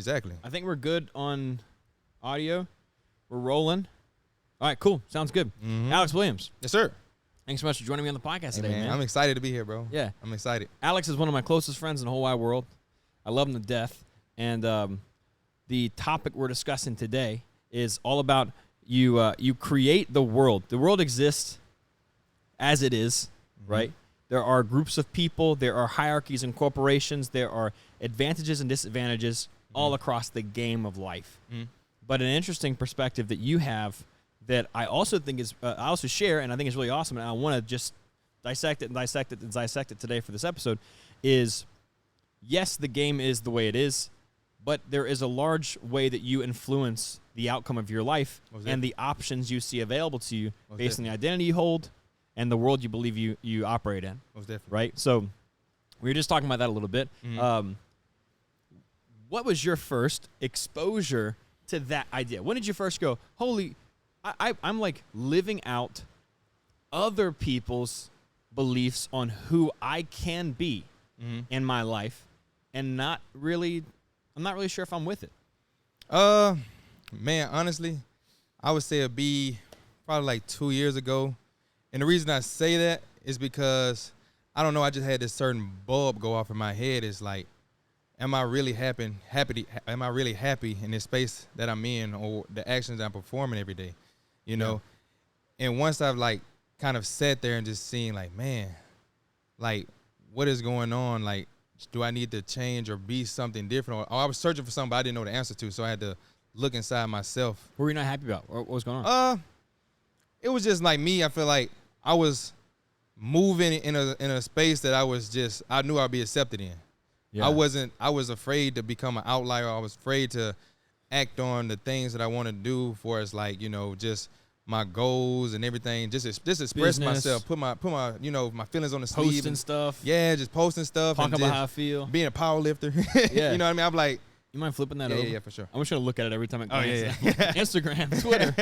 Exactly. I think we're good on audio. We're rolling. All right, cool. Sounds good. Alex Williams. Yes, sir. Thanks so much for joining me on the podcast today, man. I'm excited to be here, bro. Yeah. I'm excited. Alex is one of my closest friends in the whole wide world. I love him to death. And the topic we're discussing today is all about you create the world. The world exists as it is, right? There are groups of people. There are hierarchies and corporations. There are advantages and disadvantages all across the game of life. But an interesting perspective that you have that I also think is, I also share, and I think is really awesome, and I want to just dissect it today for this episode, is yes, the game is the way it is, but there is a large way that you influence the outcome of your life and the options you see available to you based on the identity you hold and the world you believe you operate in. Right? So we were just talking about that a little bit. What was your first exposure to that idea? When did you first go, holy, I'm like living out other people's beliefs on who I can be in my life, and I'm not really sure if I'm with it. Man, honestly, I would say it'd be probably like 2 years ago. And the reason I say that is because, I don't know, I just had this certain bulb go off in my head. It's like, am I really happy in this space that I'm in, or the actions that I'm performing every day, you know? And once I've like kind of sat there and just seen like, man, like what is going on? Like, do I need to change or be something different? Or I was searching for something I didn't know the answer to, so I had to look inside myself. What were you not happy about? What was going on? It was just like me. I feel like I was moving in a space that I knew I'd be accepted in. Yeah. I was afraid to become an outlier. I was afraid to act on the things that I want to do for as like, you know, just my goals and everything. Just express Business. myself, put my you know, my feelings on the sleeve. Posting stuff. Yeah, just posting stuff. Talking about how I feel. Being a power lifter. Yeah. You know what I mean? I'm like, you mind flipping that over? Yeah, for sure. I'm just going to look at it every time it goes. Oh, yeah. Instagram, Twitter.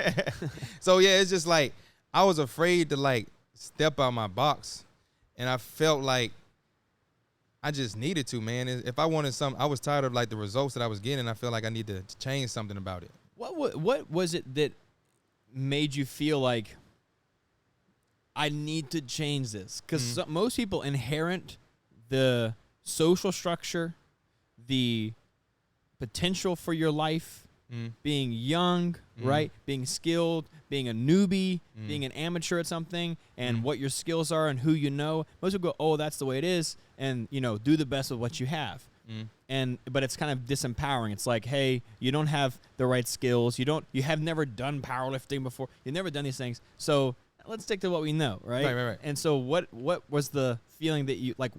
So, yeah, it's just like I was afraid to, like, step out my box. And I felt like I just needed to, man. If I wanted something, I was tired of, like, the results that I was getting. I felt like I needed to change something about it. What was it that made you feel like I need to change this? Because most people inherit the social structure, the potential for your life, being young, right? Being skilled, being a newbie, being an amateur at something, and what your skills are and who you know. Most people go, oh, that's the way it is, and, you know, do the best with what you have. But it's kind of disempowering. It's like, hey, you don't have the right skills. You have never done powerlifting before. You've never done these things. So let's stick to what we know, right? Right. And so what was the feeling that you, like,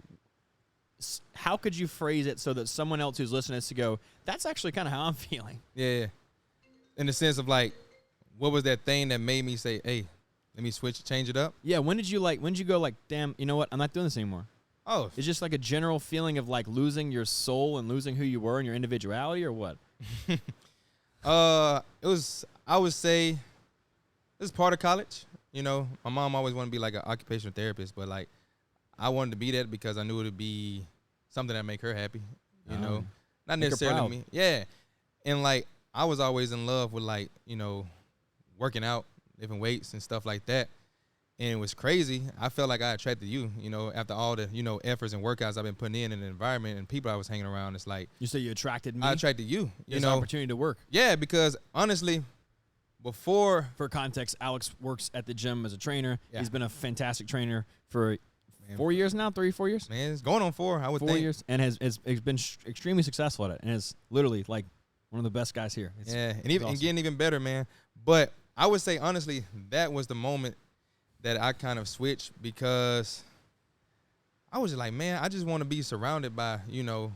how could you phrase it so that someone else who's listening to go, that's actually kind of how I'm feeling? Yeah. In the sense of, like, what was that thing that made me say, hey, let me change it up? Yeah, when did you go like, damn, you know what, I'm not doing this anymore? Oh. It's just like a general feeling of like losing your soul and losing who you were and your individuality, or what? It was, I would say, this is part of college. You know, my mom always wanted to be like an occupational therapist, but like I wanted to be that because I knew it would be something that make her happy, you know, not necessarily me. Yeah. And like, I was always in love with like, you know, working out, lifting weights and stuff like that. And it was crazy. I felt like I attracted you, you know, after all the, you know, efforts and workouts I've been putting in the environment and people I was hanging around. It's like, you say you attracted me? I attracted you. You know, opportunity to work. Yeah, because honestly, before. For context, Alex works at the gym as a trainer. Yeah. He's been a fantastic trainer for 4 years now, 4 years? Man, it's going on 4, I would think. 4 years, and has been extremely successful at it, and is literally like one of the best guys here. And getting even better, man. But I would say, honestly, that was the moment that I kind of switched, because I was just like, man, I just want to be surrounded by, you know,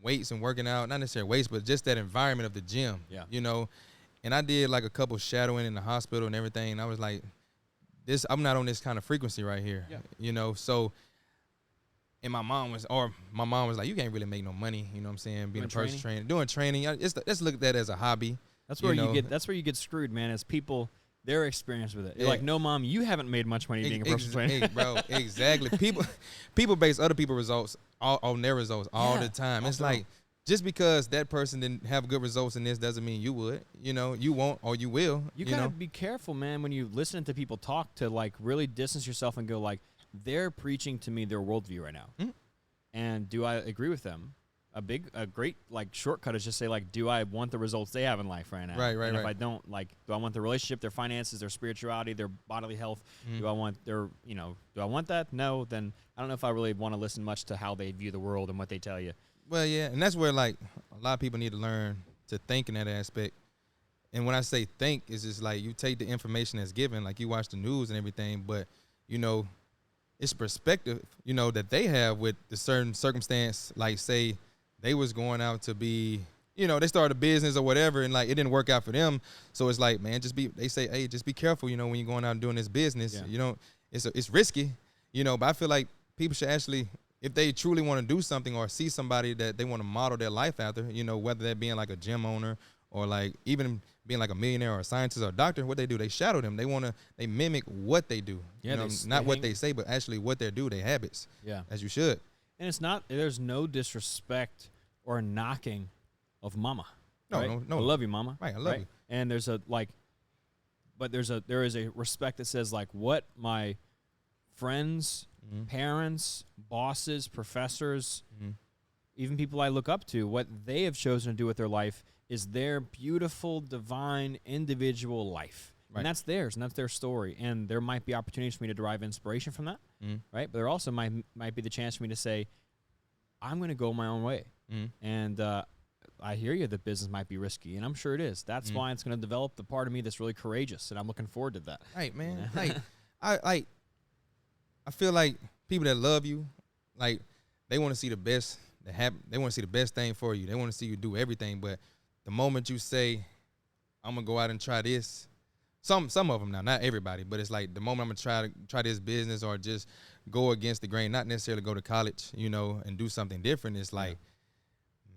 weights and working out. Not necessarily weights, but just that environment of the gym, you know. And I did like a couple shadowing in the hospital and everything, and I was like, I'm not on this kind of frequency right here, you know. So, and my mom was like, you can't really make no money, you know what I'm saying, being a personal trainer, doing training. Let's look at that as a hobby. That's where that's where you get screwed, man, as people, their experience with it. You're like, no, mom, you haven't made much money being a personal trainer. Hey, bro, exactly. People base other people's results on their results all the time. It's like, just because that person didn't have good results in this doesn't mean you would. You know, you won't or you will. You gotta be careful, man, when you listen to people talk, to like really distance yourself and go like, they're preaching to me their worldview right now. Mm-hmm. And do I agree with them? A great like shortcut is just say like, do I want the results they have in life right now? Right. And if I don't, like, do I want their relationship, their finances, their spirituality, their bodily health? Mm-hmm. Do I want do I want that? No, then I don't know if I really want to listen much to how they view the world and what they tell you. Well, yeah, and that's where like a lot of people need to learn to think in that aspect. And when I say think, it's just like you take the information that's given, like you watch the news and everything, but it's perspective, that they have with the certain circumstance. Like say they was going out to be, they started a business or whatever, and like it didn't work out for them. So it's like, man, they say, hey, just be careful, when you're going out and doing this business. Yeah. It's risky, but I feel like people should actually, if they truly want to do something or see somebody that they want to model their life after, whether that being like a gym owner or like even being like a millionaire or a scientist or a doctor, what they do, they shadow them. They mimic what they do. Yeah, not what they say, but actually what they do, their habits. Yeah. As you should. And there's no disrespect or knocking of mama. No, right? no. I love you, mama. Right, I love you. And there is a respect that says like what my friends, parents, bosses, professors, even people I look up to, what they have chosen to do with their life is their beautiful, divine, individual life. Right. And that's theirs, and that's their story. And there might be opportunities for me to derive inspiration from that, right? But there also might be the chance for me to say, I'm going to go my own way. And I hear you that business might be risky, and I'm sure it is. That's why it's going to develop the part of me that's really courageous, and I'm looking forward to that. Right, man. Like, I feel like people that love you, like, they want to see the best that happen. They want to see the best thing for you. They want to see you do everything. But the moment you say, I'm going to go out and try this, some of them now, not everybody, but it's like the moment I'm going to try this business or just go against the grain, not necessarily go to college, and do something different. It's like,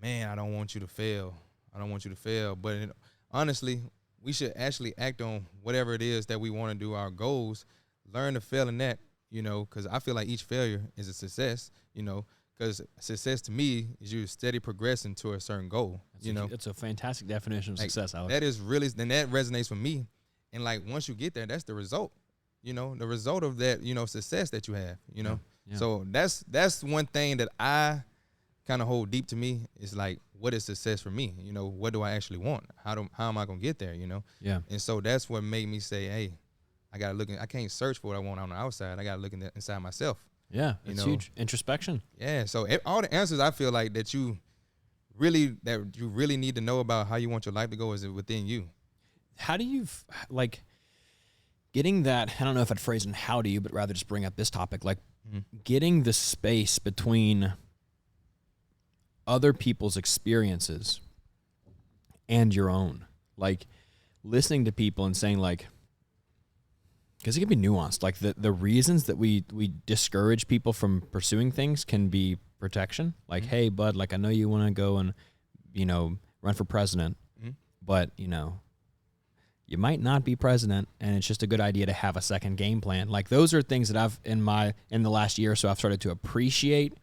man, I don't want you to fail. I don't want you to fail. But honestly, we should actually act on whatever it is that we want to do, our goals, learn to fail in that, because I feel like each failure is a success, because success to me is you steady progressing to a certain goal, It's a fantastic definition of success, Alex. That is really, then that resonates with me. And like, once you get there, that's the result, the result of that, success that you have, Yeah. So that's one thing that I kind of hold deep to me is like, what is success for me? What do I actually want? How am I going to get there? Yeah. And so that's what made me say, hey, I got to look I can't search for what I want on the outside. I got to look inside myself. Yeah. It's huge. Introspection. Yeah. So all the answers I feel like that you really need to know about how you want your life to go is within you. How do you getting that? I don't know if I'd phrase it how do you, but rather just bring up this topic, like getting the space between other people's experiences and your own, like listening to people and saying like, because it can be nuanced. Like the reasons that we discourage people from pursuing things can be protection. Like, hey, bud, like I know you want to go and, run for president, but you might not be president, and it's just a good idea to have a second game plan. Like those are things that I've in the last year or so I've started to appreciate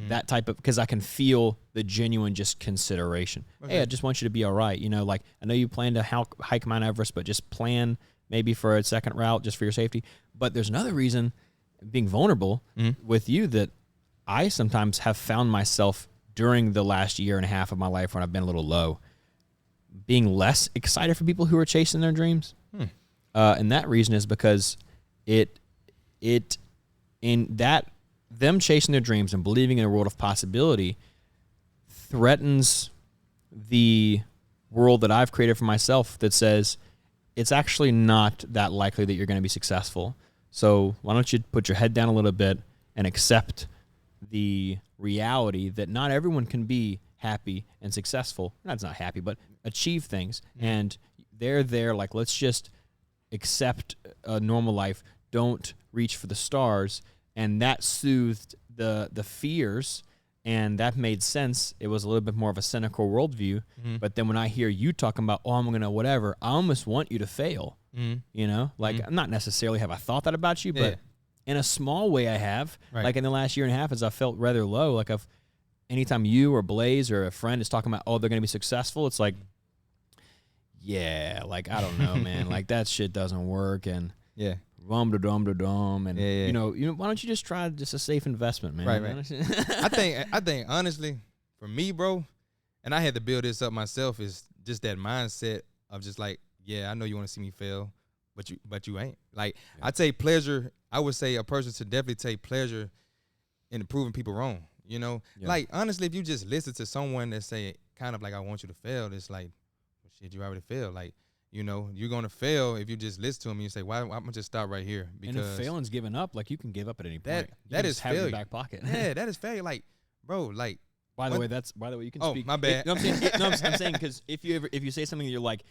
that type of, because I can feel the genuine just consideration. Okay. Hey, I just want you to be all right. Like I know you plan to hike Mount Everest, but just plan maybe for a second route just for your safety. But there's another reason, being vulnerable with you, that I sometimes have found myself during the last year and a half of my life when I've been a little low, being less excited for people who are chasing their dreams. And that reason is because them chasing their dreams and believing in a world of possibility threatens the world that I've created for myself that says it's actually not that likely that you're going to be successful. So why don't you put your head down a little bit and accept the reality that not everyone can be happy and successful. That's not happy, but achieve things. And they're there like, let's just accept a normal life. Don't reach for the stars. And that soothed the fears, and that made sense. It was a little bit more of a cynical worldview. But then when I hear you talking about, I'm going to whatever, I almost want you to fail. Like not necessarily have I thought that about you, but in a small way I have. Right. Like in the last year and a half, as I felt rather low, like anytime you or Blaze or a friend is talking about, oh, they're going to be successful, it's like, yeah, like, I don't know, man. Like, that shit doesn't work. And Yeah. rum-da-dum-da-dum. And, Yeah. you know, why don't you just try just a safe investment, man? Right. I think honestly, for me, bro, and I had to build this up myself, is just that mindset of just like, yeah, I know you want to see me fail, but you ain't. Like, I take pleasure. I would say a person should definitely take pleasure in proving people wrong. You know, like, honestly, if you just listen to someone that say kind of like, I want you to fail, it's like, well, shit, you already failed. Like, you know, you're going to fail if you just listen to them and you say, why I'm going to just stop right here? Because and if failing's giving up, like, you can give up at any point. That is have it in failure. your back pocket. Yeah, that is failure. Like, bro, like. By the way, you can speak. Oh, my bad. No, I'm saying because if you say something that you're like,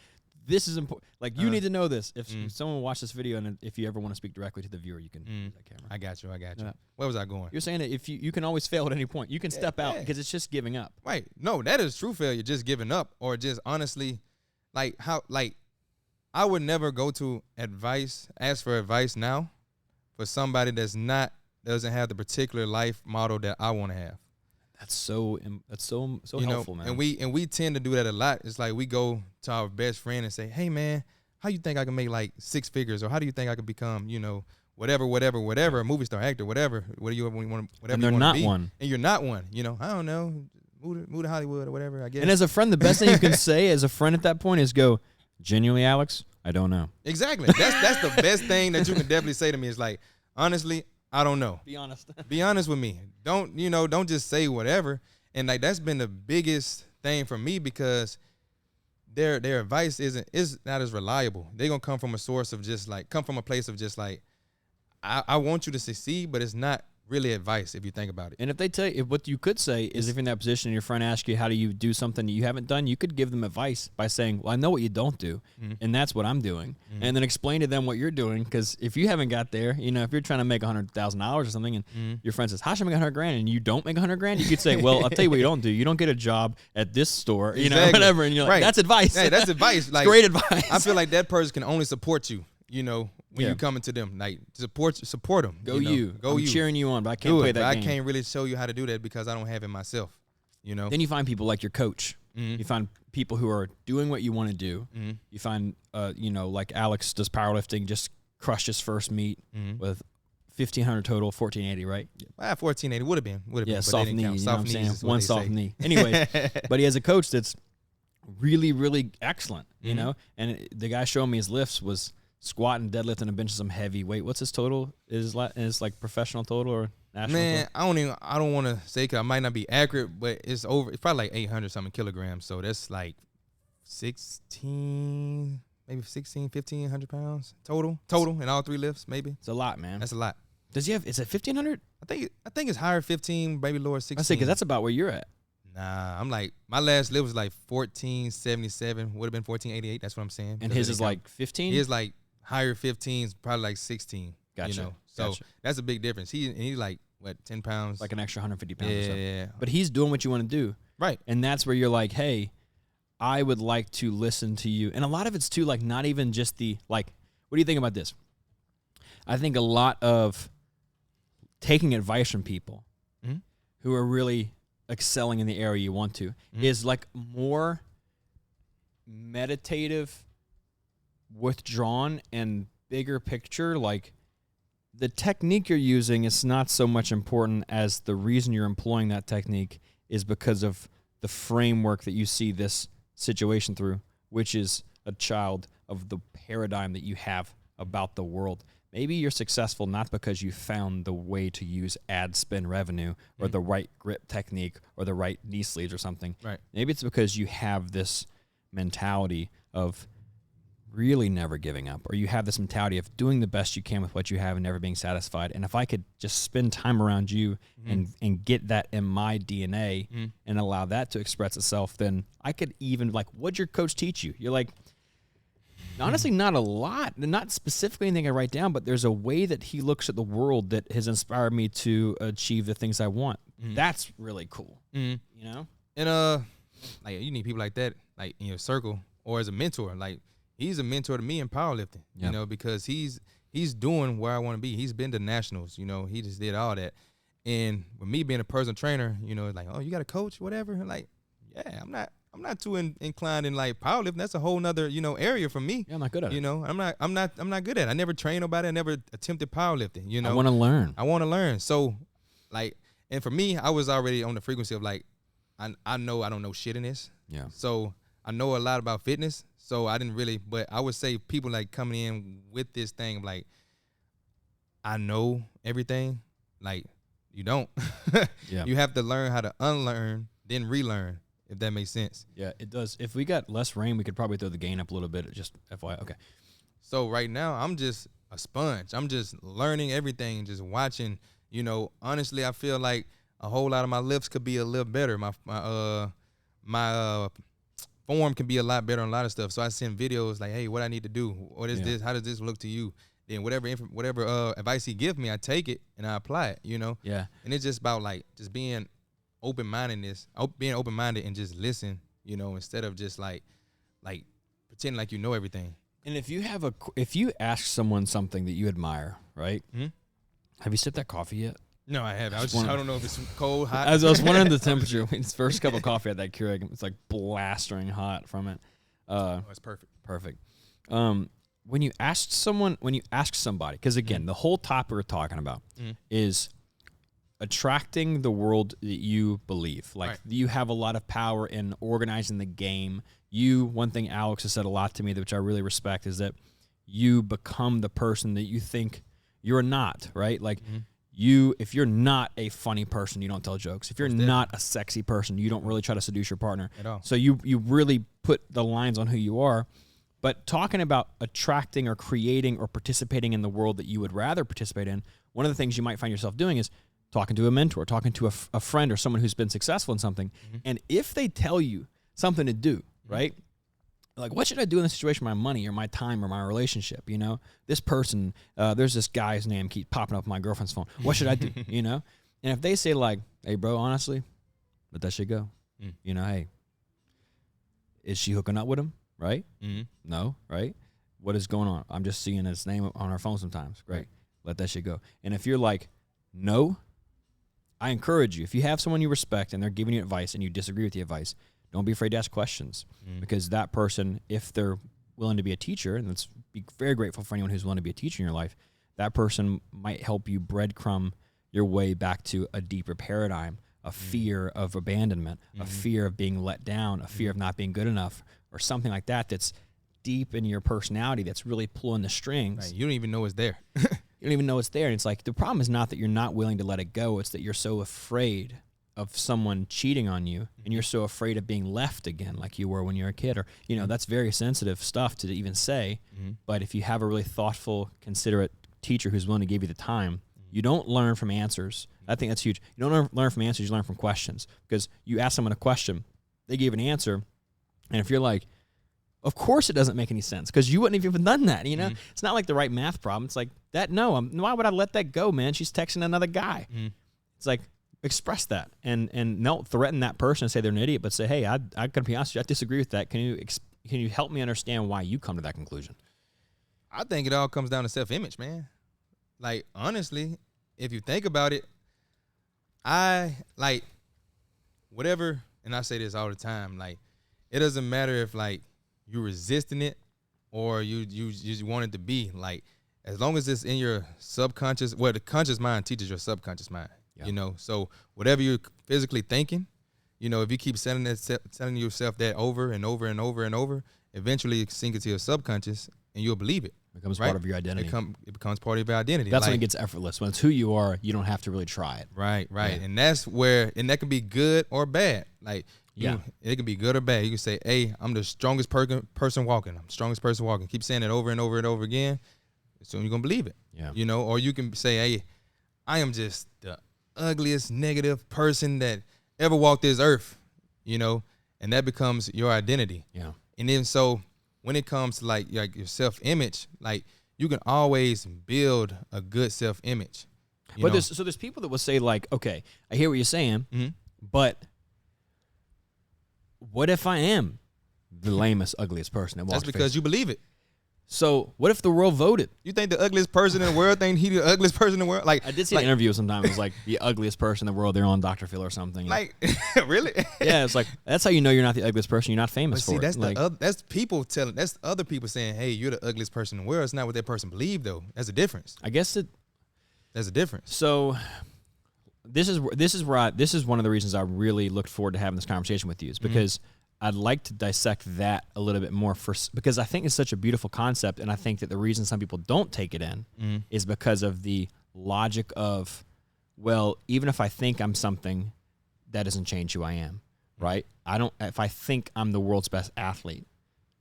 this is important, like, you need to know this. If someone watched this video and if you ever want to speak directly to the viewer, you can use that camera. I got you. Yeah. Where was I going? You're saying that if you can always fail at any point, you can step out because it's just giving up. Right. No, that is true failure. Just giving up, or just honestly, like, how, like, I would never go to ask for advice now for somebody doesn't have the particular life model that I want to have. That's so helpful, man. And we tend to do that a lot. It's like we go to our best friend and say, "Hey, man, how you think I can make like 6 figures, or how do you think I could become, you know, whatever, a movie star, actor, whatever you want, whatever." And they're you want not to be. one. And you're not one. You know, I don't know, move to Hollywood or whatever. I guess. And as a friend, the best thing you can say as a friend at that point is go, genuinely, Alex, I don't know. Exactly. That's the best thing that you can definitely say to me. Is like, honestly, I don't know. Be honest. Be honest with me. Don't just say whatever. And like, that's been the biggest thing for me, because their advice is not as reliable. They're gonna come from a place of just like, I want you to succeed, but it's not really advice if you think about it. And if they tell you, what you could say is, if you're in that position and your friend asks you, how do you do something that you haven't done, you could give them advice by saying, well, I know what you don't do, and that's what I'm doing. And then explain to them what you're doing, because if you haven't got there, you know, if you're trying to make $100,000 or something, and your friend says, how should I make $100,000, and you don't make $100,000, you could say, well, I'll tell you what you don't do. You don't get a job at this store, you know, whatever. And you're like, that's advice. Hey, that's advice. Like, great advice. I feel like that person can only support you, you know, when you come into them. Like, support them. Go you. I'm cheering you on, but I can't do play it, that but game. I can't really show you how to do that because I don't have it myself, you know. Then you find people like your coach. You find people who are doing what you want to do. You find, you know, like Alex does powerlifting, just crushed his first meet with 1,500 total, 1,480, right? 1,480 would have been. Yeah, soft knee. You know what I'm saying? One soft knee. Anyway, Anyway, but he has a coach that's really, really excellent, you know? And the guy showing me his lifts was squatting, deadlifting, and benching some heavy weight. What's his total? Is like professional total or national? Man, total? I don't want to say, because I might not be accurate, but it's probably like 800 something kilograms. So that's like 1,500 pounds total in all 3 lifts, maybe. It's a lot, man. That's a lot. Does he have? Is it 1,500? I think it's higher 15, maybe lower 16. I say, because that's about where you're at. Nah, I'm like, my last lift was like 1477, would have been 1488. That's what I'm saying. And his is like 15. His like higher 15s, probably like 16. Gotcha. You know, so that's a big difference. He's like, what, 10 pounds? Like an extra 150 pounds. Yeah, or so. yeah. But he's doing what you want to do, Right. and that's where you're like, hey, I would like to listen to you. And a lot of it's too, like, not even just the, like, what do you think about this? I think a lot of taking advice from people who are really excelling in the area you want to is like more meditative, withdrawn, and bigger picture. Like, the technique you're using is not so much important as the reason you're employing that technique is because of the framework that you see this situation through, which is a child of the paradigm that you have about the world. Maybe you're successful not because you found the way to use ad spend revenue or the right grip technique or the right knee sleeves or something. Right. Maybe it's because you have this mentality of really never giving up, or you have this mentality of doing the best you can with what you have and never being satisfied. And if I could just spend time around you and get that in my DNA and allow that to express itself, then I could even, like, what'd your coach teach you? You're like, honestly, not a lot, not specifically anything I write down, but there's a way that he looks at the world that has inspired me to achieve the things I want. That's really cool, you know? And like, you need people like that, like, in your circle or as a mentor. Like, he's a mentor to me in powerlifting, you know, because he's doing where I want to be. He's been to nationals, you know, he just did all that. And with me being a personal trainer, you know, it's like, oh, you got a coach, whatever. And like, yeah, I'm not too inclined in like powerlifting. That's a whole nother, you know, area for me. Yeah, I'm not good at it. You know, I'm not good at it. I never trained nobody. I never attempted powerlifting. You know, I want to learn. I want to learn. So, like, and for me, I was already on the frequency of like, I know I don't know shit in this. Yeah. So I know a lot about fitness. So I didn't really, but I would say people like coming in with this thing of like, I know everything. Like, you don't. Yeah. You have to learn how to unlearn, then relearn, if that makes sense. Yeah, it does. If we got less rain, we could probably throw the gain up a little bit. Just FYI. Okay. So right now, I'm just a sponge. I'm just learning everything, just watching. You know, honestly, I feel like a whole lot of my lifts could be a little better. My form can be a lot better on a lot of stuff. So I send videos like, hey, what I need to do. What is this? How does this look to you? Then whatever advice he gives me, I take it and I apply it, you know? Yeah. And it's just about like just being being open-minded and just listen, you know, instead of just like pretending like you know everything. And if you ask someone something that you admire, right? Mm-hmm. Have you sipped that coffee yet? No, I haven't. I don't know if it's cold, hot. As I was wondering the temperature, his first cup of coffee at that Keurig, it's like blastering hot from it. It's perfect. Perfect. When you ask somebody, because again, the whole topic we're talking about is attracting the world that you believe. Like you have a lot of power in organizing the game. One thing Alex has said a lot to me, which I really respect, is that you become the person that you think you're not, right? Like if you're not a funny person, you don't tell jokes. If you're not a sexy person, you don't really try to seduce your partner. At all. So you really put the lines on who you are. But talking about attracting or creating or participating in the world that you would rather participate in, one of the things you might find yourself doing is talking to a mentor, talking to a friend or someone who's been successful in something. And if they tell you something to do, right? Like, what should I do in this situation with my money or my time or my relationship? You know, this person, there's this guy's name keeps popping up on my girlfriend's phone. What should I do? You know? And if they say like, hey, bro, honestly, let that shit go. You know, hey, is she hooking up with him? Right? No, right? What is going on? I'm just seeing his name on our phone sometimes. Great. Let that shit go. And if you're like, no, I encourage you. If you have someone you respect and they're giving you advice and you disagree with the advice, don't be afraid to ask questions. Because that person, if they're willing to be a teacher, and let's be very grateful for anyone who's willing to be a teacher in your life, that person might help you breadcrumb your way back to a deeper paradigm, a fear of abandonment, a fear of being let down, a fear of not being good enough, or something like that that's deep in your personality that's really pulling the strings. Right. You don't even know it's there. You don't even know it's there. And it's like, the problem is not that you're not willing to let it go. It's that you're so afraid of someone cheating on you, and you're so afraid of being left again like you were when you were a kid. Or, you know, that's very sensitive stuff to even say. But if you have a really thoughtful, considerate teacher who's willing to give you the time, you don't learn from answers. I think that's huge. You don't learn from answers, you learn from questions. Because you ask someone a question, they gave an answer, and if you're like, of course it doesn't make any sense, because you wouldn't have even done that, you know? It's not like the right math problem. It's like, why would I let that go, man? She's texting another guy. It's like, express that. And don't threaten that person and say they're an idiot, but say, hey, I gotta be honest with you, I disagree with that. Can you help me understand why you come to that conclusion? I think it all comes down to self-image, man. Like, honestly, if you think about it, I like whatever, and I say this all the time, like, it doesn't matter if like you're resisting it or you want it to be, like, as long as it's in your subconscious, well, the conscious mind teaches your subconscious mind, you know, so whatever you're physically thinking, you know, if you keep telling yourself that over and over and over and over, eventually it sinks into your subconscious and you'll believe it. Becomes part of your identity. It becomes part of your identity. That's when it gets effortless. When it's who you are, you don't have to really try it. Right. Yeah. And that's where, and that can be good or bad. Like, it can be good or bad. You can say, hey, I'm the strongest person walking. I'm the strongest person walking. Keep saying it over and over and over again. Soon you're going to believe it. Yeah. You know, or you can say, hey, I am just the ugliest negative person that ever walked this earth, you know, and that becomes your identity. Yeah. And then so when it comes to like your self-image, like you can always build a good self-image. But there's people that will say like, okay, I hear what you're saying, but what if I am the lamest, ugliest person that walks? That's because you believe it. So what if the world voted? You think the ugliest person in the world think he the ugliest person in the world? Like I did see an interview sometimes. It was like the ugliest person in the world. They're on Dr. Phil or something. Like, really? Yeah, it's like that's how you know you're not the ugliest person. You're not famous But see, for that's it. that's people telling. That's other people saying, "Hey, you're the ugliest person in the world." It's not what that person believed, though. That's a difference. I guess it. That's a difference. So this is one of the reasons I really looked forward to having this conversation with you is because I'd like to dissect that a little bit more because I think it's such a beautiful concept, and I think that the reason some people don't take it in is because of the logic of, well, even if I think I'm something, that doesn't change who I am, right? If I think I'm the world's best athlete,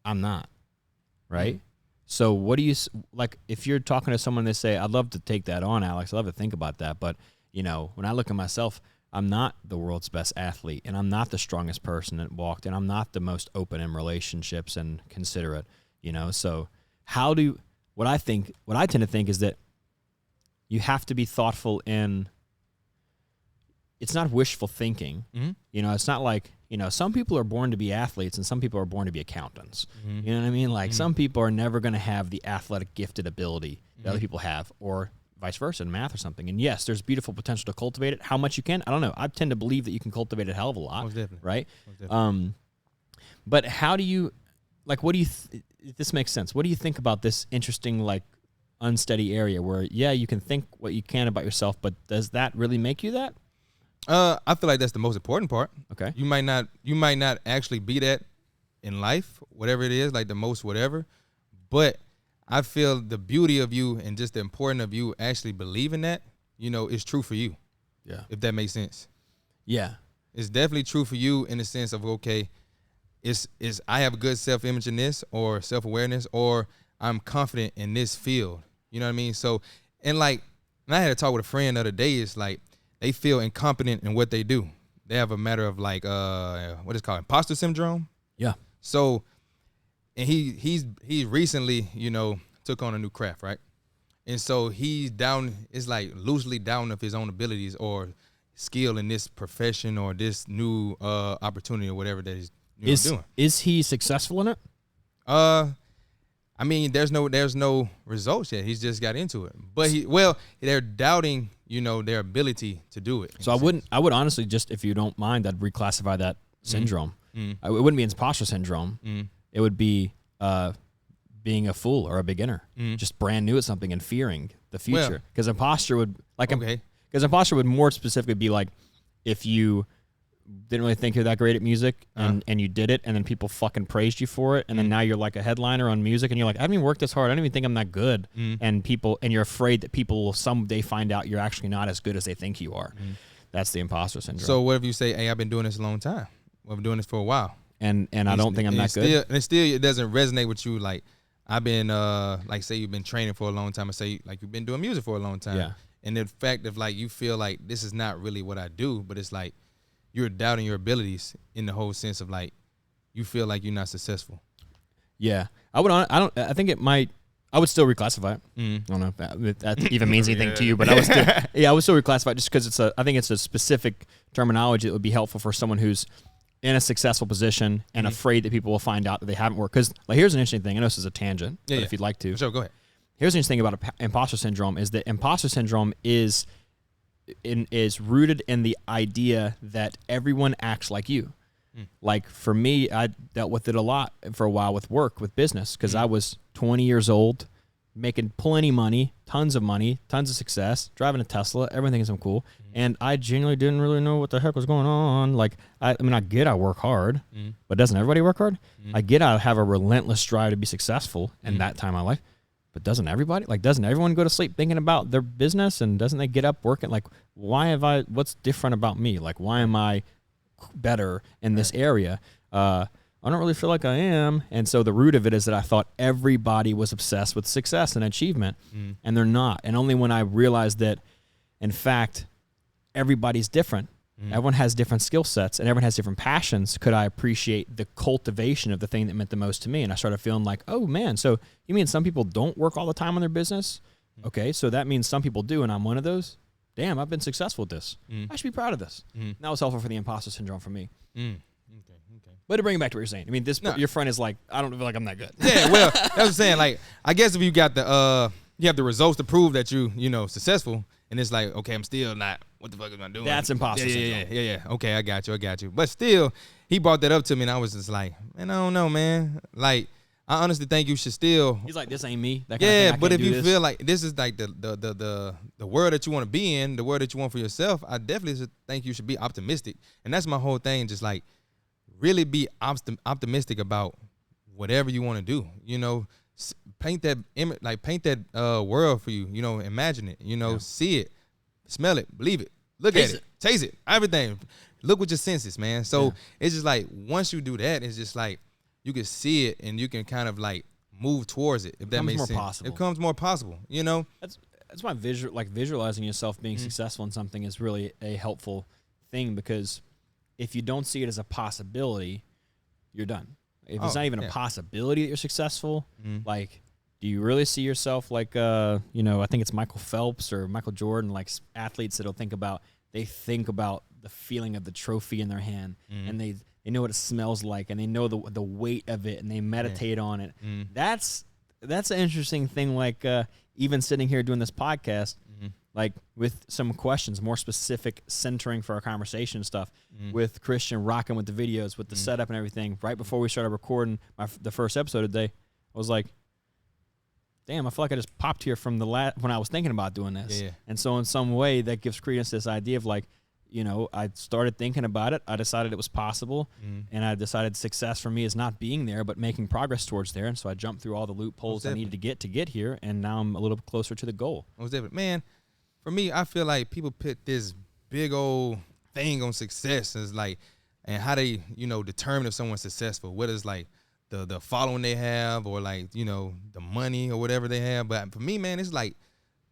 I'm not, right? So what do you, like, if you're talking to someone, they say, I'd love to take that on, Alex, I'd love to think about that, but, you know, when I look at myself, I'm not the world's best athlete, and I'm not the strongest person that walked, and I'm not the most open in relationships and considerate, you know? So what I tend to think is that you have to be thoughtful in, it's not wishful thinking. You know, it's not like, you know, some people are born to be athletes and some people are born to be accountants. You know what I mean? Like some people are never going to have the athletic gifted ability that other people have, or vice versa in math or something. And yes, there's beautiful potential to cultivate it. How much you can, I don't know. I tend to believe that you can cultivate it a hell of a lot. Most definitely. Right? Most definitely. But how do you, like, what do you, if this makes sense, what do you think about this interesting, like, unsteady area where, yeah, you can think what you can about yourself, but does that really make you that? I feel like that's the most important part. Okay. You might not actually be that in life, whatever it is, like the most whatever, but I feel the beauty of you and just the importance of you actually believing that, you know, is true for you. Yeah. If that makes sense. Yeah. It's definitely true for you in the sense of, okay, is I have a good self-image in this, or self-awareness, or I'm confident in this field. You know what I mean? So, and I had a talk with a friend the other day. It's like they feel incompetent in what they do. They have a matter of like what is it called, impostor syndrome. Yeah. So, and he recently, you know, took on a new craft, right? And so he's down. It's like loosely down of his own abilities or skill in this profession or this new opportunity or whatever that he's doing. Is he successful in it? I mean, there's no results yet. He's just got into it. But they're doubting, you know, their ability to do it. So I would honestly, just if you don't mind, I'd reclassify that syndrome. It wouldn't be imposter syndrome. It would be being a fool or a beginner, just brand new at something and fearing the future. Because imposter would imposter would more specifically be like if you didn't really think you're that great at music and you did it and then people fucking praised you for it and then now you're like a headliner on music and you're like, I haven't even worked this hard. I don't even think I'm that good. And you're afraid that people will someday find out you're actually not as good as they think you are. That's the imposter syndrome. So what if you say, hey, I've been doing this a long time. I've been doing this for a while. And I don't think I'm that good. And still it doesn't resonate with you. Like I've been like say you've been training for a long time, and say like you've been doing music for a long time. Yeah. And the fact of like you feel like this is not really what I do, but it's like you're doubting your abilities in the whole sense of like you feel like you're not successful. Yeah. I think it might. I would still reclassify it. I don't know if that even means anything to you, but I would still reclassify it just because I think it's a specific terminology that would be helpful for someone who's in a successful position and afraid that people will find out that they haven't worked. Because like, here's an interesting thing. I know this is a tangent, but if you'd like to. Sure, go ahead. Here's the interesting thing about imposter syndrome is that imposter syndrome is rooted in the idea that everyone acts like you. Like for me, I dealt with it a lot for a while with work, with business, because I was 20 years old, making plenty money, tons of success, driving a Tesla, everything is so cool. And I genuinely didn't really know what the heck was going on. Like, I get I work hard, but doesn't everybody work hard? I get I have a relentless drive to be successful in that time of my life. But doesn't everybody? Like, doesn't everyone go to sleep thinking about their business? And doesn't they get up working? Like, what's different about me? Like, why am I better in this area? I don't really feel like I am. And so the root of it is that I thought everybody was obsessed with success and achievement, and they're not. And only when I realized that, in fact, everybody's different. Everyone has different skill sets and everyone has different passions. Could I appreciate the cultivation of the thing that meant the most to me? And I started feeling like, oh man, so you mean some people don't work all the time on their business? Okay, so that means some people do, and I'm one of those. Damn, I've been successful at this. I should be proud of this. That was helpful for the imposter syndrome for me. Okay. But to bring it back to what you're saying, I mean, No. your friend is like, I don't feel like I'm that good. Yeah, well, that's what I'm saying. Like, I guess if you got you have the results to prove that you successful, and it's like, okay, I'm still not. What the fuck am I doing? That's imposter syndrome. Yeah. Okay, I got you. But still, he brought that up to me, and I was just like, man, I don't know, man. Like, I honestly think you should still. He's like, this ain't me. That kind Yeah, of thing. but if you feel like this is like the world that you want to be in, the world that you want for yourself, I definitely think you should be optimistic, and that's my whole thing. Just like really be optimistic about whatever you want to do. Paint that image, like paint that world for you. Imagine it. See it, smell it, believe it, look at it, taste it, everything. Look with your senses, man. So it's just like once you do that, it's just like you can see it and you can kind of like move towards it. If that makes sense, possible. It becomes more possible. That's why visualizing yourself being successful in something is really a helpful thing, because if you don't see it as a possibility, you're done. If it's not even a possibility that you're successful, like, do you really see yourself like, I think it's Michael Phelps or Michael Jordan, like athletes that'll think about the feeling of the trophy in their hand, and they know what it smells like, and they know the weight of it, and they meditate on it. That's an interesting thing. Like, even sitting here doing this podcast, like with some questions, more specific centering for our conversation stuff, with Christian rocking with the videos, with the setup and everything. Right before we started recording the first episode today, I was like, damn, I feel like I just popped here from when I was thinking about doing this. Yeah. And so in some way that gives credence to this idea of like, I started thinking about it. I decided it was possible, and I decided success for me is not being there, but making progress towards there. And so I jumped through all the loopholes I needed to get here, and now I'm a little closer to the goal. Man, for me, I feel like people put this big old thing on success as like, and how they, determine if someone's successful, whether it's like the following they have or like, the money or whatever they have. But for me, man, it's like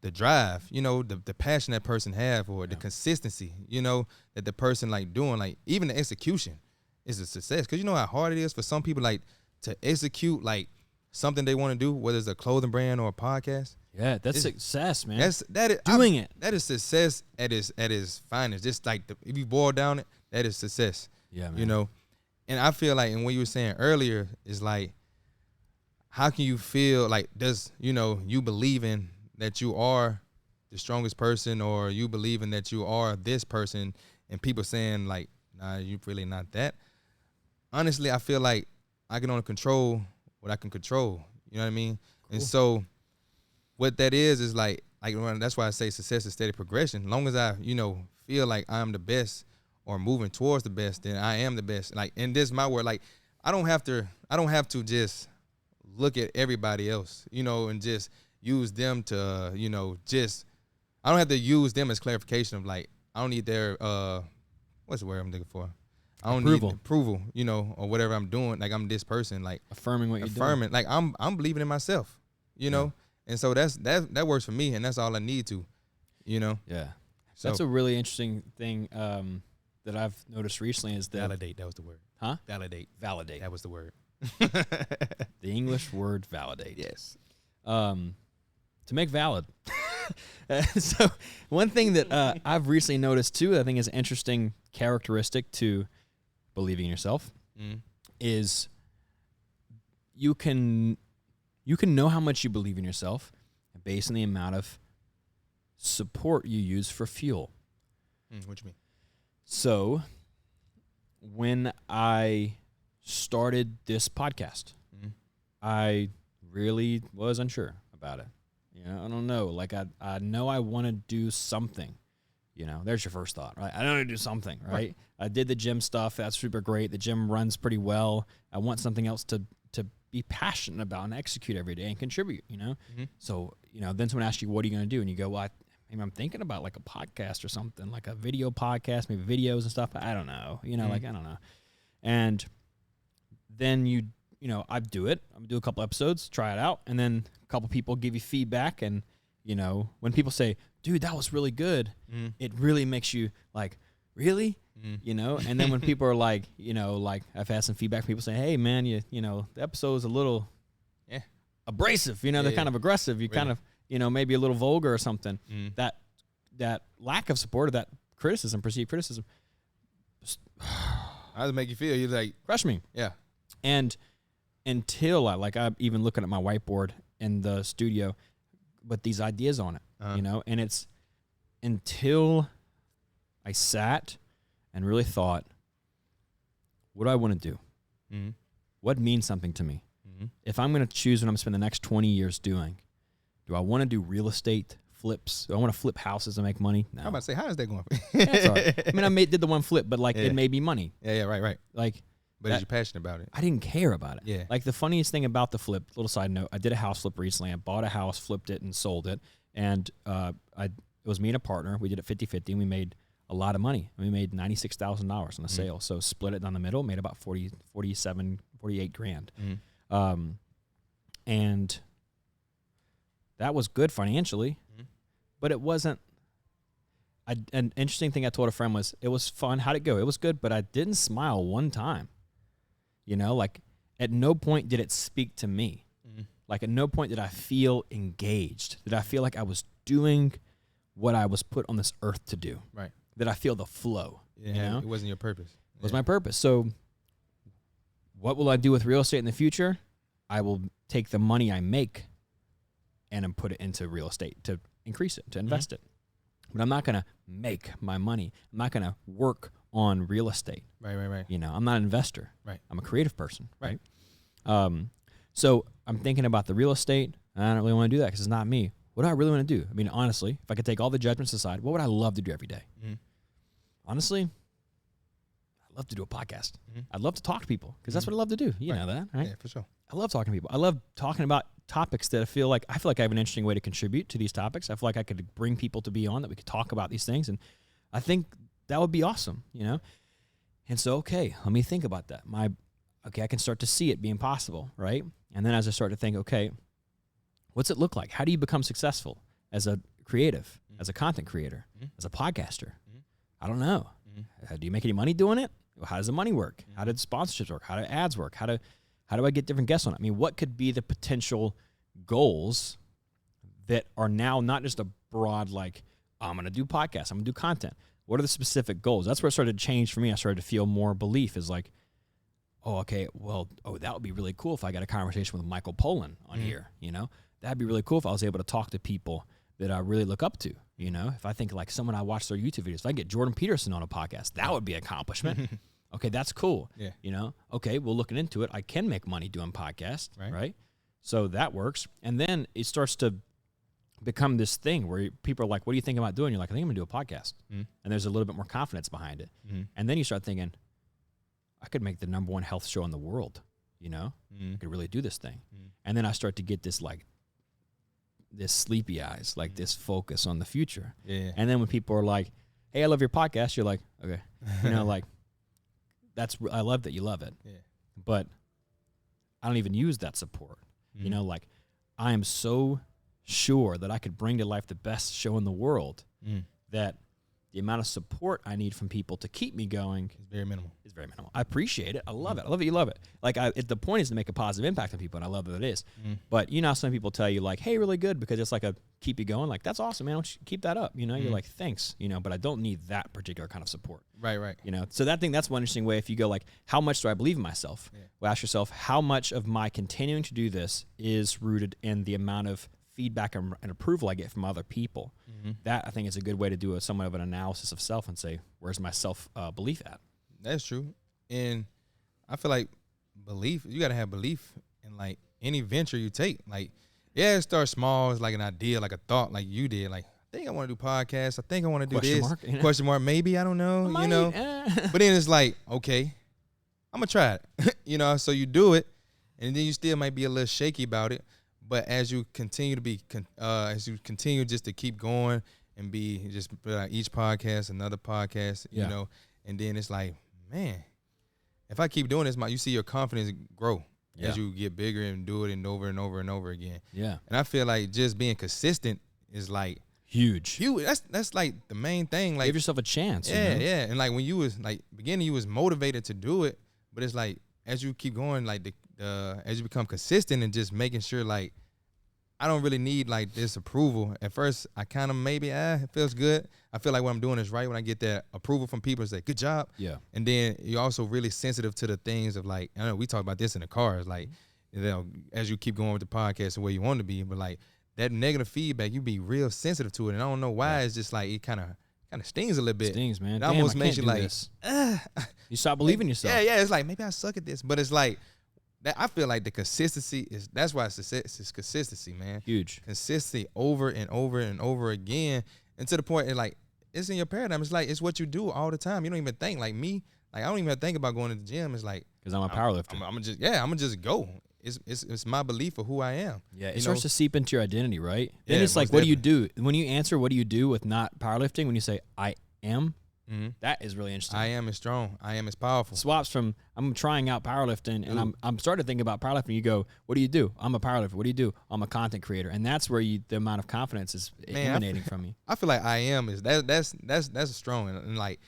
the drive, the passion that person have, or the consistency, that the person like doing, like even the execution is a success. Cause you know how hard it is for some people like to execute like something they want to do, whether it's a clothing brand or a podcast. Yeah, that's success, man. That is doing it. That is success at its finest. Just like if you boil down it, that is success. Yeah, man. And I feel like, and what you were saying earlier is like, how can you feel like, does you believing that you are the strongest person, or you believing that you are this person, and people saying like, nah, you really not that. Honestly, I feel like I can only control what I can control. You know what I mean? Cool. And so what that is like that's why I say success is steady progression. As long as I, feel like I'm the best or moving towards the best, then I am the best. Like, and this is my word. Like, I don't have to just look at everybody else, and just use them to, I don't have to use them as clarification of like, I don't need their, what's the word I'm looking for? I don't need approval, or whatever I'm doing. Like, I'm this person, like affirming what you're doing. Like I'm believing in myself, and so that works for me, and that's all I need to, Yeah. So that's a really interesting thing that I've noticed recently is that validate. That was the word. Huh? Validate. That was the word. The English word validate. Yes. To make valid. So one thing that I've recently noticed too, I think is an interesting characteristic to believing in yourself, is you can know how much you believe in yourself based on the amount of support you use for fuel. What you mean? So when I started this podcast, I really was unsure about it. I don't know. Like, I know I want to do something. There's your first thought, right? I want to do something, right? I did the gym stuff. That's super great. The gym runs pretty well. I want something else to be passionate about and execute every day and contribute, So, then someone asks you, what are you going to do? And you go, well, I'm thinking about like a podcast or something, like a video podcast, maybe videos and stuff. I don't know, like, I don't know. And then I do it. I'm going to do a couple episodes, try it out. And then a couple people give you feedback. And, when people say, dude, that was really good, it really makes you like, really? And then when people are like, like I've had some feedback from people saying, hey man, the episode's a little abrasive, they're kind of aggressive. You kind of, maybe a little vulgar or something. That lack of support, or that criticism, perceived criticism, How does it make you feel? You're like, crush me. yeah. And until I'm even looking at my whiteboard in the studio with these ideas on it, you know, and it's until I sat and really thought, what do I want to do? Mm-hmm. What means something to me? Mm-hmm. If I'm going to choose what I'm going to spend the next 20 years doing, do I want to do real estate flips? Do I want to flip houses and make money? No. I'm about to say, how is that going? That's all right. I mean, did the one flip, but like it made me money. Yeah, right. Like, but is you passionate about it? I didn't care about it. Yeah. Like the funniest thing about the flip, little side note, I did a house flip recently. I bought a house, flipped it, and sold it. And it was me and a partner. We did it 50-50, and we made a lot of money. We made $96,000 on the sale. So split it down the middle, made about 48 grand. And that was good financially, but it wasn't. An interesting thing I told a friend was, it was fun. How'd it go? It was good, but I didn't smile one time. You know, like at no point did it speak to me. Like at no point did I feel engaged. Did I feel like I was doing what I was put on this earth to do? Right. Did I feel the flow? Yeah, you know? it wasn't your purpose. It was my purpose. So what will I do with real estate in the future? I will take the money I make and put it into real estate to increase it, to invest it. But I'm not going to make my money. I'm not going to work on real estate. Right. You know, I'm not an investor. Right. I'm a creative person. Right. So I'm thinking about the real estate. And I don't really want to do that because it's not me. What do I really want to do? I mean, honestly, if I could take all the judgments aside, what would I love to do every day? Honestly, I'd love to do a podcast. I'd love to talk to people because that's what I love to do. You know that, right? Yeah, for sure. I love talking to people. I love talking about topics that I feel like I have an interesting way to contribute to these topics. I feel like I could bring people to be on that we could talk about these things. And I think that would be awesome, you know? And so, okay, let me think about that. I can start to see it being possible, right? And then as I start to think, okay, what's it look like? How do you become successful as a creative, as a content creator, as a podcaster? I don't know. Do you make any money doing it? How does the money work? How did sponsorships work? How do ads work? How do I get different guests on it? I mean, what could be the potential goals that are now not just a broad, like, oh, I'm going to do podcasts, I'm going to do content. What are the specific goals? That's where it started to change for me. I started to feel more belief is like, that would be really cool if I got a conversation with Michael Pollan on here, you know? That'd be really cool if I was able to talk to people that I really look up to, you know? If I think like someone I watch their YouTube videos, if I get Jordan Peterson on a podcast, that would be an accomplishment. Okay, that's cool. Yeah. You know? Okay, well, looking into it, I can make money doing podcasts, right? So that works. And then it starts to become this thing where people are like, what do you think about doing? You're like, I think I'm going to do a podcast. And there's a little bit more confidence behind it. And then you start thinking, I could make the #1 health show in the world, you know? I could really do this thing. And then I start to get this like, this sleepy eyes, like this focus on the future. Yeah. And then when people are like, hey, I love your podcast, you're like, okay. You know, like, I love that you love it. Yeah. But I don't even use that support. You know, like, I am so sure that I could bring to life the best show in the world that the amount of support I need from people to keep me going is very minimal. I appreciate it. I love it. I love that you love it. Like, the point is to make a positive impact on people, and I love that it is. But you know, some people tell you like, "Hey, really good," because it's like a keep you going. Like, that's awesome, man. Keep that up. You know, you're like, thanks. You know, but I don't need that particular kind of support. Right. You know, so that's one interesting way. If you go like, how much do I believe in myself? Well, ask yourself, how much of my continuing to do this is rooted in the amount of feedback and approval I get from other people. That, I think, is a good way to do somewhat of an analysis of self and say, where's my self belief at? That's true. And I feel like you got to have belief in like any venture you take. Like, yeah, it starts small. It's like an idea, like a thought, like you did. Like, I think I want to do podcasts. I think I want to do Question this. mark, you know? Question mark. Maybe, I don't know, you know. But then it's like, okay, I'm going to try it. You know, so you do it, and then you still might be a little shaky about it. But as you continue just to keep going and be just each podcast, another podcast, you know, and then it's like, man, if I keep doing this, you see your confidence grow as you get bigger and do it and over and over and over again. Yeah. And I feel like just being consistent is like huge. That's like the main thing. Like, give yourself a chance. Yeah, you know? yeah. And like when you was like beginning, you was motivated to do it, but it's like as you keep going, like as you become consistent and just making sure like I don't really need like this approval. At first, I kind of maybe, it feels good. I feel like what I'm doing is right when I get that approval from people and say, good job. Yeah. And then you're also really sensitive to the things of like, I know we talk about this in the cars, like, you know, as you keep going with the podcast and where you want to be, but like that negative feedback, you be real sensitive to it. And I don't know why. It's just like, it kind of stings a little bit. Stings, man. It Damn, almost I makes can't you do like, this. You stop believing yourself. Yeah. It's like, maybe I suck at this, but it's like, that I feel like the consistency that's why success is consistency, man. Huge. Consistency over and over and over again. And to the point, like, it's in your paradigm. It's like, it's what you do all the time. You don't even think like me. Like, I don't even think about going to the gym. It's like, because I'm a powerlifter. I'm gonna just go. It's my belief of who I am. Yeah, it starts to seep into your identity, right? Then Yeah, it's like, most what do you do? When you answer, what do you do with not powerlifting? When you say, I am, that is really interesting. I am is strong. I am is powerful. Swaps from, I'm trying out powerlifting, and I'm starting to think about powerlifting. You go, what do you do? I'm a powerlifter. What do you do? I'm a content creator. And that's where the amount of confidence is emanating from you. I feel like I am is that's strong. And like,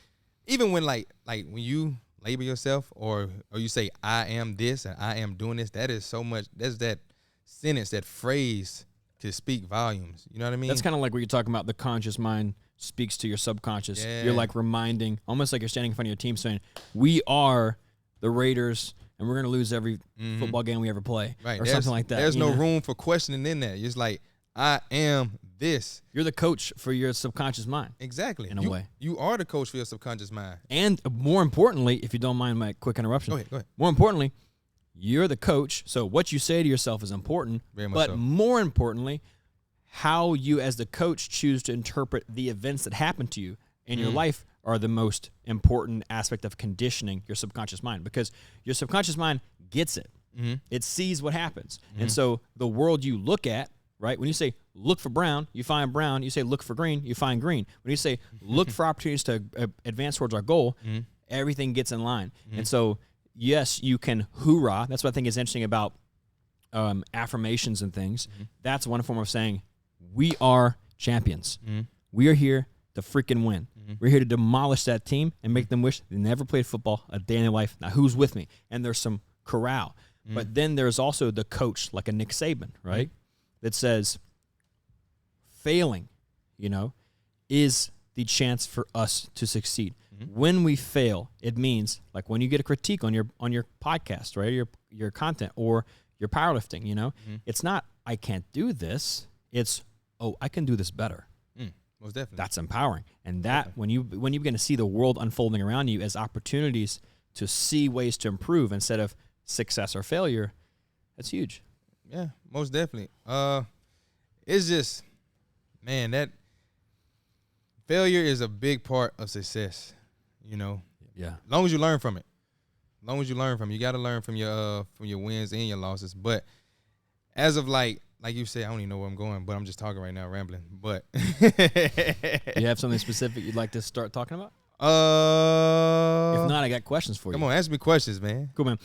even when like when you label yourself or you say I am this and I am doing this, that is so much. That's that sentence, that phrase to speak volumes. You know what I mean? That's kind of like what you're talking about. The conscious mind speaks to your subconscious. Yeah. You're like reminding, almost like you're standing in front of your team saying, we are the Raiders and we're going to lose every football game we ever play, right. or something like that. There's no room for questioning in that. It's like, I am this. You're the coach for your subconscious mind. Exactly. In a way. You are the coach for your subconscious mind. And more importantly, if you don't mind my quick interruption. Go ahead. More importantly, you're the coach. So what you say to yourself is important. Very much but so. more importantly, how you as the coach choose to interpret the events that happen to you in your life are the most important aspect of conditioning your subconscious mind, because your subconscious mind gets it. It sees what happens. And so the world you look at, right, when you say look for brown, you find brown. You say look for green, you find green. When you say look for opportunities to advance towards our goal, everything gets in line. And so, yes, you can hoorah. That's what I think is interesting about affirmations and things. That's one form of saying, we are champions. We are here to freaking win. We're here to demolish that team and make them wish they never played football a day in their life. Now, who's with me? And there's some corral. But then there's also the coach, like a Nick Saban, right? That says failing, is the chance for us to succeed. When we fail, it means like when you get a critique on your podcast, right? Your content or your powerlifting, it's not I can't do this. It's I can do this better. Most definitely. That's empowering. And that when you begin to see the world unfolding around you as opportunities to see ways to improve instead of success or failure, that's huge. Yeah, most definitely. It's just, man, that failure is a big part of success. Yeah. As long as you learn from it. You got to learn from your wins and your losses. But as of like you said, I don't even know where I'm going, but I'm just talking right now, rambling. But you have something specific you'd like to start talking about? If not, I got questions for you. Come on, ask me questions, man. Cool, man.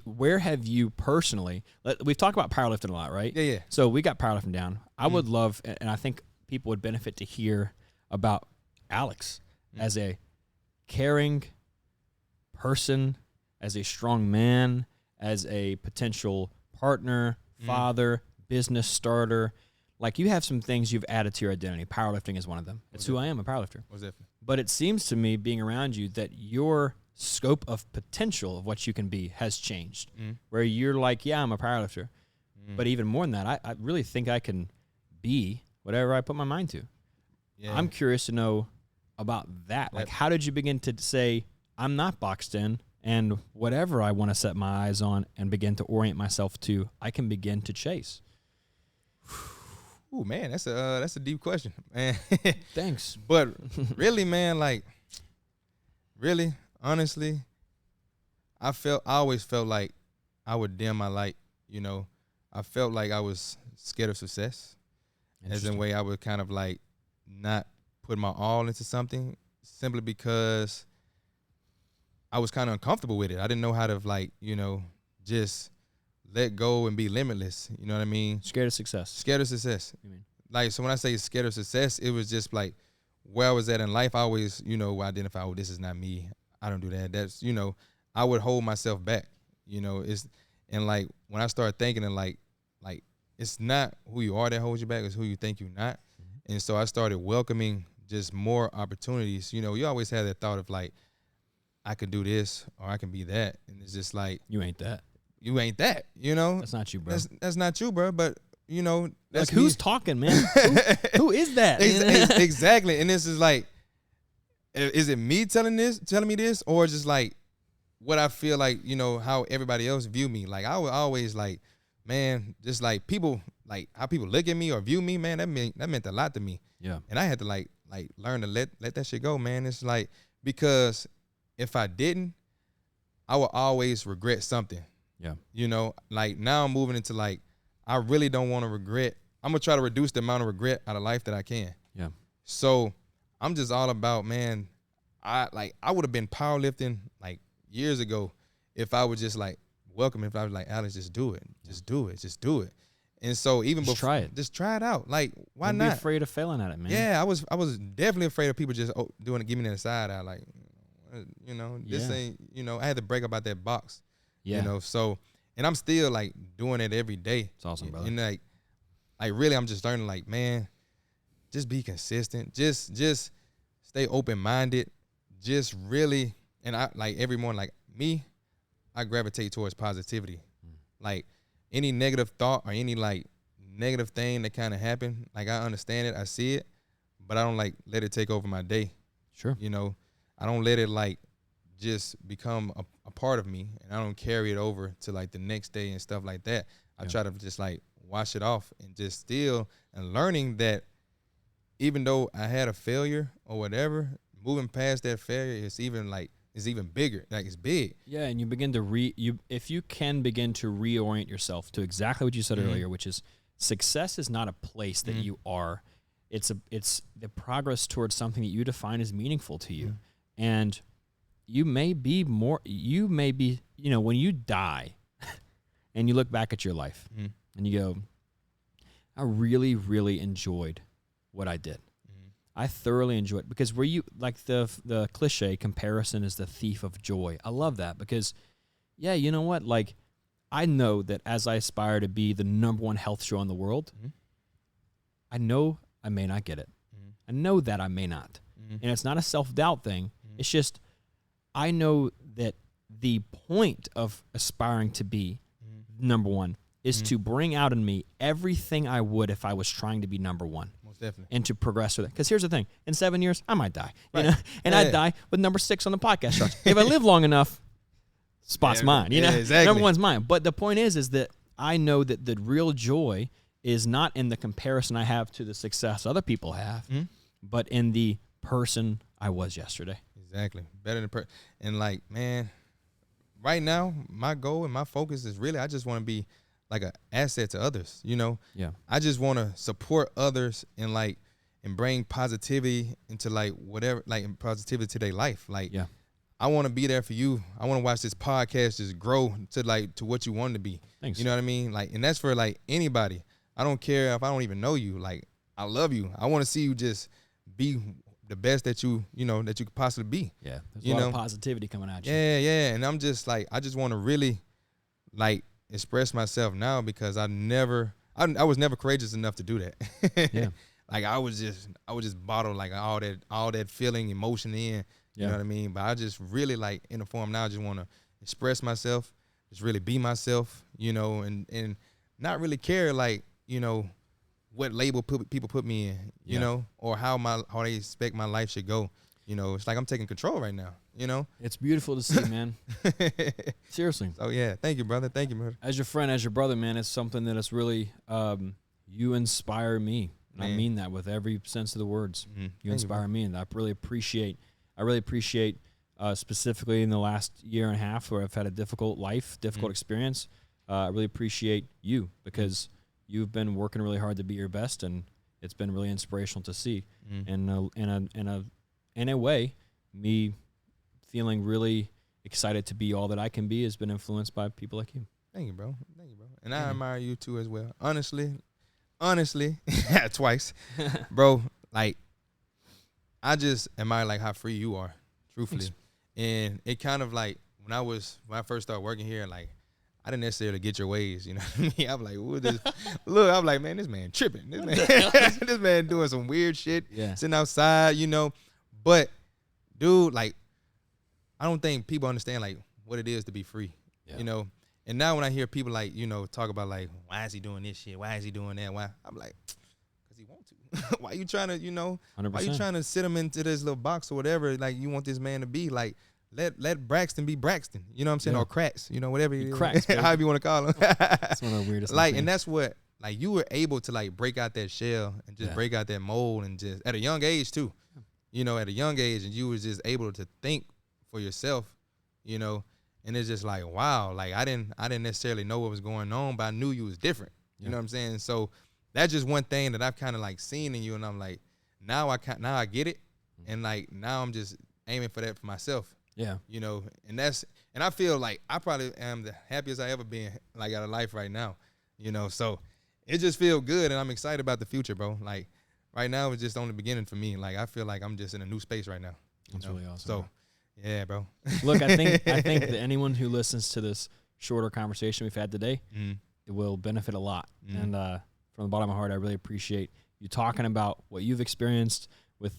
Where have you personally? We've talked about powerlifting a lot, right? Yeah. So we got powerlifting down. I would love, and I think people would benefit to hear about Alex as a caring person, as a strong man, as a potential partner, father, business starter. Like, you have some things you've added to your identity. Powerlifting is one of them. It's who I am, a powerlifter. Most definitely. But it seems to me, being around you, that your scope of potential of what you can be has changed. Where you're like, yeah, I'm a powerlifter. But even more than that, I really think I can be whatever I put my mind to. Yeah. I'm curious to know about that. Like, how did you begin to say, I'm not boxed in, and whatever I want to set my eyes on and begin to orient myself to, I can begin to chase? Ooh, man, that's a deep question, man. Thanks. But really, man, like, really, honestly, I always felt like I would dim my light. I felt like I was scared of success, as in way I would kind of like not put my all into something simply because I was kind of uncomfortable with it. I didn't know how to just let go and be limitless. You know what I mean? Scared of success. Scared of success. You mean? Like, so when I say scared of success, it was just like where I was at in life. I always, identify, this is not me. I don't do that. That's, I would hold myself back. And like when I started thinking and like it's not who you are that holds you back, it's who you think you're not. And so I started welcoming just more opportunities. You know, you always have that thought of like, I could do this or I can be that. And it's just like, You ain't that. you ain't that, you know? That's not you, bro. That's not you, bro. But, you know, that's Like, who's me. talking, man? Who is that? Exactly. And this is like, is it me telling me this, or just like what I feel like, you know, how everybody else view me? Like, I would always like, man, just like people, like how people look at me or view me, man, that meant a lot to me. Yeah. And I had to like learn to let that shit go, man. It's like, because if I didn't, I would always regret something. Yeah. You know, like now I'm moving into like, I really don't want to regret. I'm gonna try to reduce the amount of regret out of life that I can. Yeah. So I'm just all about, man, I would have been powerlifting like years ago if I would just like welcome, if I was like, Alex, just do it. Just do it. Just do it. And so even before, try it. Just try it out. Like, why Don't not? be afraid of failing at it, man. Yeah, I was definitely afraid of people just doing it, giving me the side eye. Like, you know, this ain't, you know, I had to break up out that box. Yeah. You know, so, and I'm still like doing it every day. It's awesome, brother. And like really, I'm just learning, like, man, just be consistent. Just stay open-minded. Just really, and I like every morning, like me, I gravitate towards positivity. Like any negative thought or any like negative thing that kind of happened, like I understand it, I see it, but I don't like let it take over my day. Sure. You know, I don't let it like just become a part of me, and I don't carry it over to like the next day and stuff like that. I try to just like wash it off and just still and learning that even though I had a failure or whatever, moving past that failure is even bigger. Like it's big. Yeah, and you begin to if you can begin to reorient yourself to exactly what you said earlier, which is success is not a place that you are. It's the progress towards something that you define as meaningful to you. And you may be, you know, when you die and you look back at your life and you go, I really, really enjoyed what I did. I thoroughly enjoyed it, because where you, like the cliche, comparison is the thief of joy. I love that because, yeah, you know what? Like, I know that as I aspire to be the #1 health show in the world, I know I may not get it. I know that I may not. And it's not a self-doubt thing. It's just, I know that the point of aspiring to be #1 is to bring out in me everything I would if I was trying to be #1. Most definitely. And to progress with it. Because here's the thing. In 7 years, I might die. Right. You know? And I'd die with #6 on the podcast charts. If I live long enough, spot's mine. You know? Exactly. #1's mine. But the point is that I know that the real joy is not in the comparison I have to the success other people have, but in the person I was yesterday. Exactly. Better than and like, man, right now, my goal and my focus is really, I just want to be like an asset to others, you know? Yeah. I just want to support others and like, and bring positivity into like whatever, like positivity to their life. Like, Yeah. I want to be there for you. I want to watch this podcast just grow to what you want to be. Thanks. You know what I mean? Like, and that's for like anybody. I don't care if I don't even know you. Like, I love you. I want to see you just be the best that you could possibly be. Yeah. There's a lot of positivity coming at you. Yeah. And I'm just like, I just want to really like express myself now, because I was never courageous enough to do that. Yeah. Like I would just bottle like all that feeling, emotion in. You know what I mean? But I just really like in the form now, I just want to express myself, just really be myself, you know, and not really care like, you know, what label people put me in, you know, or how they expect my life should go. You know, it's like I'm taking control right now, you know? It's beautiful to see, man. Seriously. So, yeah, thank you, brother. Thank you, brother. As your friend, as your brother, man, it's something that is really, you inspire me. And I mean that with every sense of the words. You inspire me, and I really appreciate, specifically in the last year and a half where I've had a difficult life, difficult experience, I really appreciate you, because you've been working really hard to be your best, and it's been really inspirational to see. And in a way, me feeling really excited to be all that I can be has been influenced by people like you. Thank you, bro. And I admire you too as well. Honestly, twice, bro. Like, I just admire like how free you are, truthfully. Thanks. And it kind of like when I first started working here, like I didn't necessarily get your ways, you know what I mean? I'm like, what this? Look, I'm like, man, this man tripping. This man doing some weird shit, sitting outside, you know. But, dude, like, I don't think people understand, like, what it is to be free, you know. And now when I hear people, like, you know, talk about, like, why is he doing this shit? Why is he doing that? Why? I'm like, because he want to. Why you trying to, you know, 100%. why you trying to sit him into this little box or whatever, like, you want this man to be? Like, let Braxton be Braxton, you know what I'm saying? Or Cracks, you know, whatever he Cracks, however you want to call him. That's one of the weirdest like, things. and that's what, like, you were able to, like, break out that shell and just break out that mold, and just at a young age too, you know, at a young age, and you was just able to think for yourself, you know. And it's just like, wow, like, I didn't necessarily know what was going on, but I knew you was different, you know what I'm saying? So that's just one thing that I've kind of, like, seen in you, and I'm like, now I get it, and, like, now I'm just aiming for that for myself. Yeah. You know, and I feel like I probably am the happiest I ever been, like, out of life right now, you know. So it just feels good, and I'm excited about the future, bro. Like, right now it's just on the beginning for me. Like, I feel like I'm just in a new space right now. That's really awesome. So, yeah, bro. Look, I think that anyone who listens to this shorter conversation we've had today, it will benefit a lot. And from the bottom of my heart, I really appreciate you talking about what you've experienced with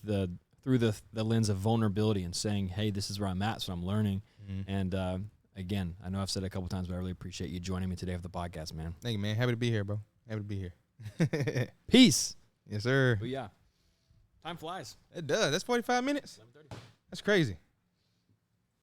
through the lens of vulnerability, and saying, hey, this is where I'm at, so I'm learning. And again, I know I've said it a couple times, but I really appreciate you joining me today for the podcast, man. Thank you, man. Happy to be here, bro. Happy to be here. Peace. Yes, sir. But yeah, time flies. It does. That's 45 minutes. 11:30. That's crazy.